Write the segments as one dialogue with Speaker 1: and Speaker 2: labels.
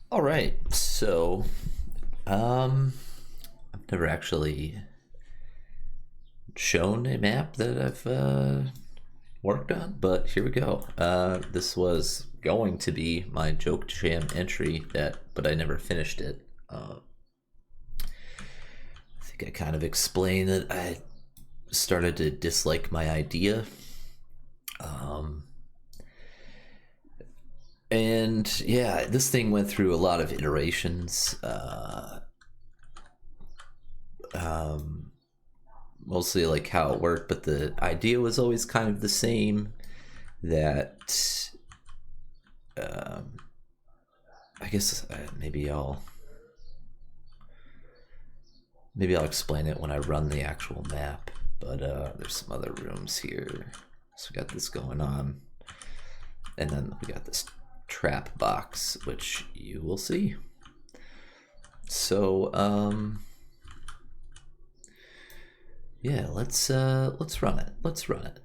Speaker 1: All right, so I've never actually shown a map that I've worked on, but here we go. This was going to be my Joke Jam entry, but I never finished it. I think I kind of explained that I started to dislike my idea. Um, and yeah, this thing went through a lot of iterations. Um, Mostly like how it worked, but the idea was always kind of the same. That um, I guess maybe I'll explain it when I run the actual map. But there's some other rooms here, so we got this going on, and then we got this trap box, which you will see. So yeah, let's run it. Let's run it.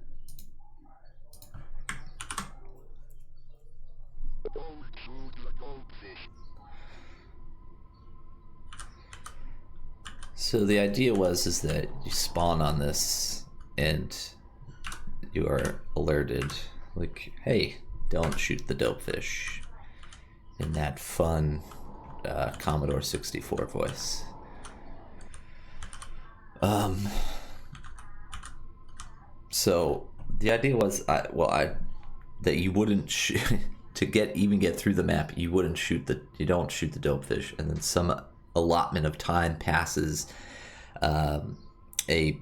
Speaker 1: So the idea is that you spawn on this and you are alerted, like, hey, don't shoot the dopefish, in that fun Commodore 64 voice. So the idea was, that you wouldn't to get through the map. You don't shoot the dopefish, and then some allotment of time passes. A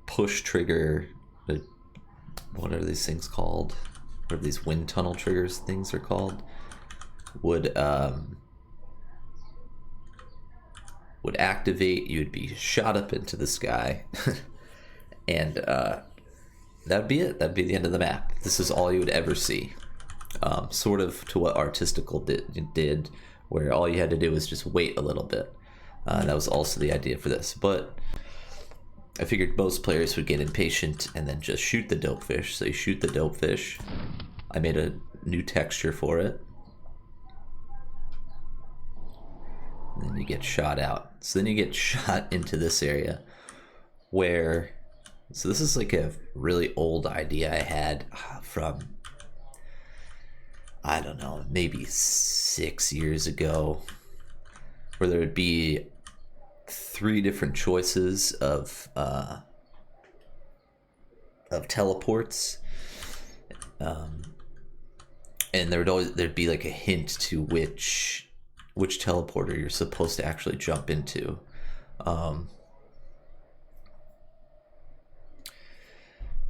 Speaker 1: push trigger. What are these things called? What are these wind tunnel triggers things are called? Would activate. You would be shot up into the sky, and that'd be it. That'd be the end of the map. This is all you would ever see. Sort of to what Artistical did, where all you had to do was just wait a little bit. That was also the idea for this, but I figured most players would get impatient and then just shoot the dopefish. So you shoot the dopefish. I made a new texture for it. And then you get shot out. So then you get shot into this area where... So this is like a really old idea I had from, I don't know, maybe 6 years ago, where there would be 3 different choices of teleports, and there'd be like a hint to which teleporter you're supposed to actually jump into.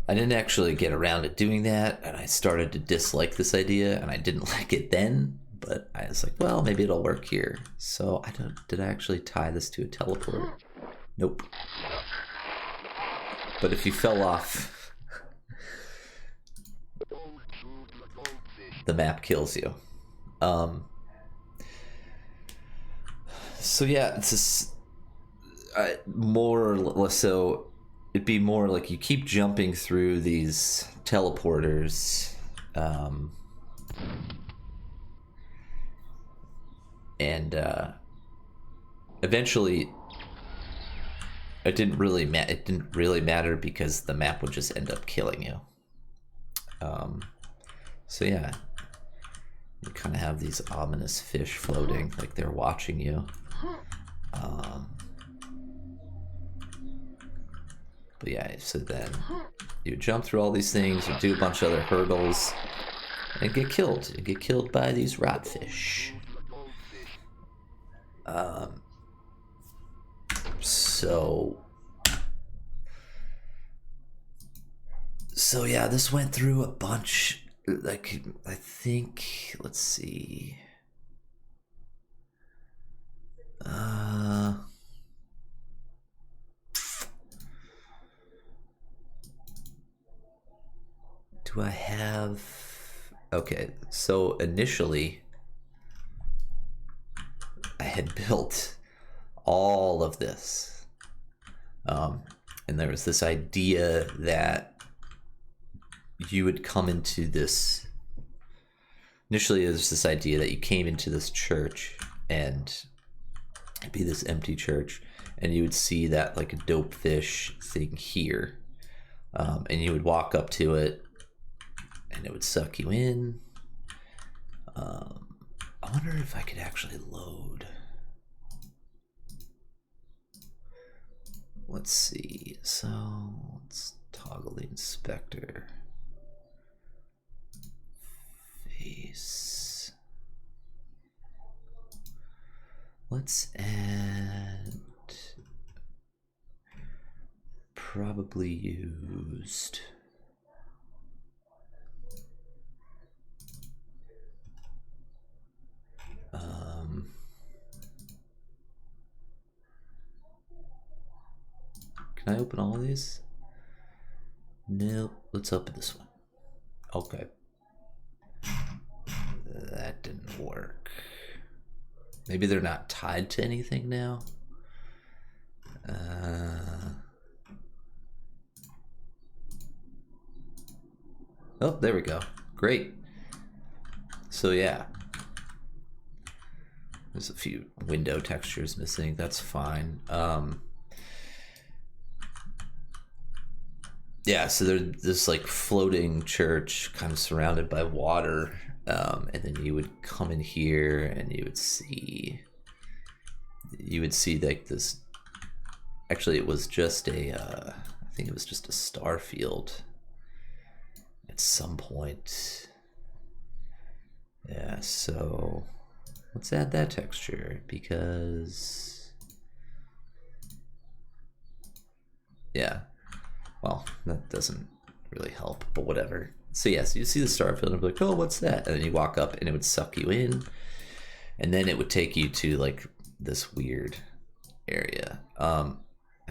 Speaker 1: I didn't actually get around to doing that, and I started to dislike this idea, and I didn't like it then, but I was like, well, maybe it'll work here. So did I actually tie this to a teleport? Nope. But if you fell off, the map kills you. So yeah, it's just more or less so. It'd be more like you keep jumping through these teleporters, and eventually, it didn't really matter because the map would just end up killing you. So yeah, you kind of have these ominous fish floating, like they're watching you. But yeah, so then you jump through all these things, you do a bunch of other hurdles, and get killed. You get killed by these rotfish. So yeah, this went through a bunch. Like, I think, let's see. Do I have... Okay, so initially I had built all of this. And there was this idea that you would come into this initially there's this idea that you came into this church and it'd be this empty church, and you would see that like a dope fish thing here, and you would walk up to it and it would suck you in. I wonder if I could actually load. Let's see. So let's toggle the inspector. Face. Let's add probably used. Can I open all of these? Nope. Let's open this one. Okay. That didn't work. Maybe they're not tied to anything now. Oh, there we go. Great. So yeah. There's a few window textures missing. That's fine. Yeah, so there's this like floating church kind of surrounded by water, and then you would come in here and you would see like this. Actually, it was just a I think it was just a star field at some point. Yeah, so let's add that texture because yeah. Well, that doesn't really help, but whatever. So yes, you see the star field and be like, oh, what's that? And then you walk up and it would suck you in. And then it would take you to like this weird area. I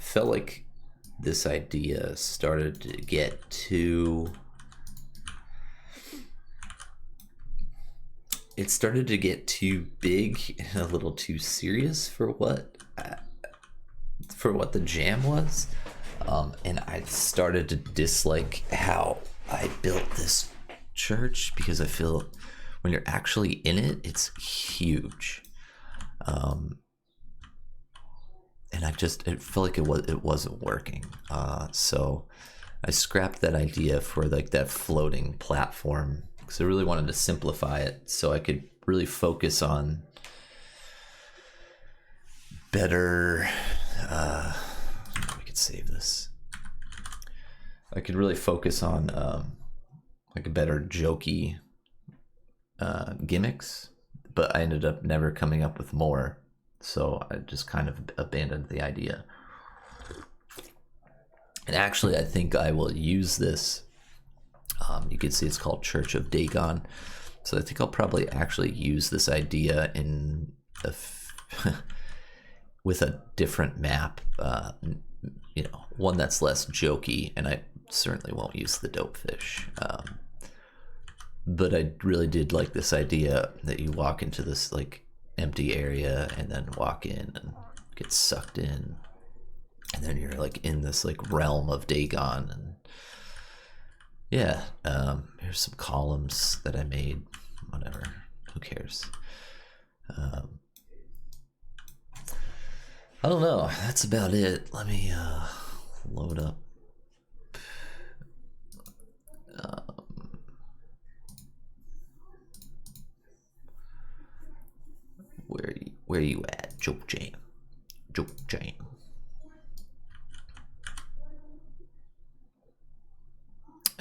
Speaker 1: felt like this idea started to get too... It started to get too big and a little too serious for what the jam was. And I started to dislike how I built this church because I feel when you're actually in it, it's huge. And it felt like it wasn't working. So I scrapped that idea for like that floating platform because I really wanted to simplify it so I could really focus on better, we could save this. I could really focus on like a better jokey gimmicks, but I ended up never coming up with more, so I just kind of abandoned the idea. And actually, I think I will use this. You can see it's called Church of Dagon, so I think I'll probably actually use this idea in with a different map, one that's less jokey, and I certainly won't use the dope fish. But I really did like this idea that you walk into this like empty area and then walk in and get sucked in, and then you're like in this like realm of Dagon. And yeah, here's some columns that I made. Whatever, who cares? I don't know. That's about it. Let me load up. Where you at, Joke Jam? Joke Jam.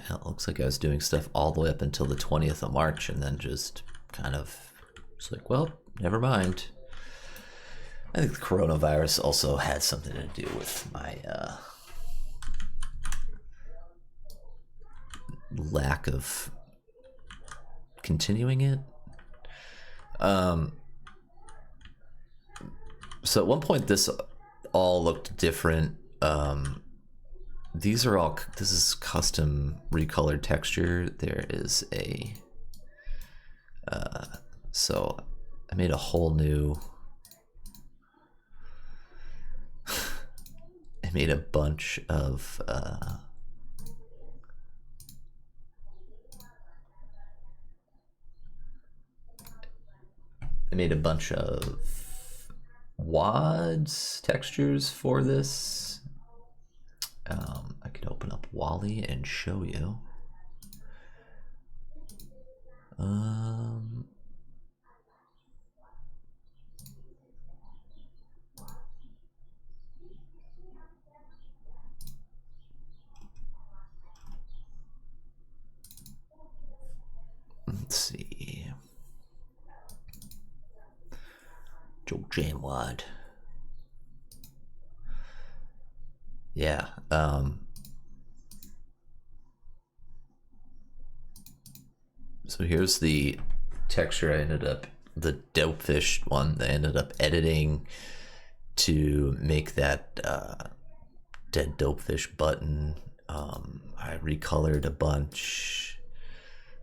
Speaker 1: Hell, it looks like I was doing stuff all the way up until the 20th of March, and then just kind of was like, well, never mind. I think the coronavirus also had something to do with my lack of continuing it. So at one point this all looked different. This is custom recolored texture. There is a so I made a whole new I made a bunch of I made a bunch of WADs textures for this. I could open up Wally and show you. Let's see. Joe Janwad. Yeah. So here's the texture I ended up, the Dopefish one that I ended up editing to make that dead Dopefish button. I recolored a bunch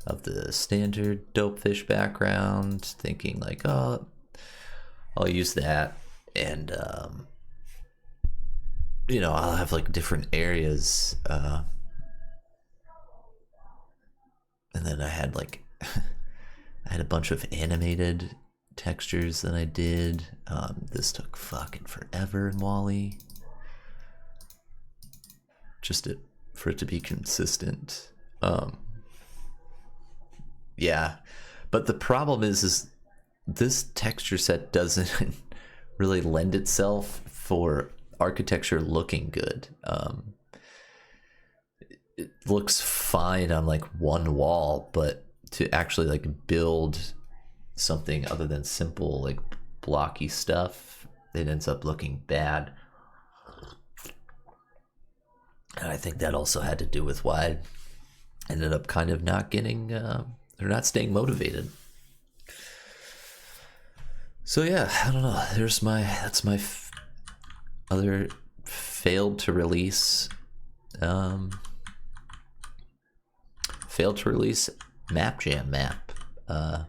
Speaker 1: of the standard Dopefish background, thinking like, oh, I'll use that, and you know, I'll have like different areas, and then I had like I had a bunch of animated textures that I did. This took fucking forever in Wally, just for it to be consistent. Yeah, but the problem is this texture set doesn't really lend itself for architecture looking good. It looks fine on like one wall, but to actually like build something other than simple like blocky stuff, it ends up looking bad. And I think that also had to do with why I ended up kind of not getting or not staying motivated. So yeah, I don't know. That's my other failed to release Map Jam map. I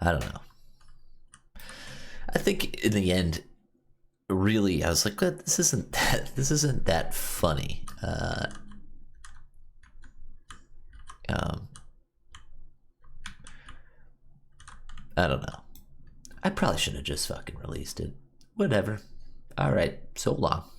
Speaker 1: don't know. I think in the end, really, I was like, this isn't that funny. I don't know. I probably should have just fucking released it. Whatever. All right. So long.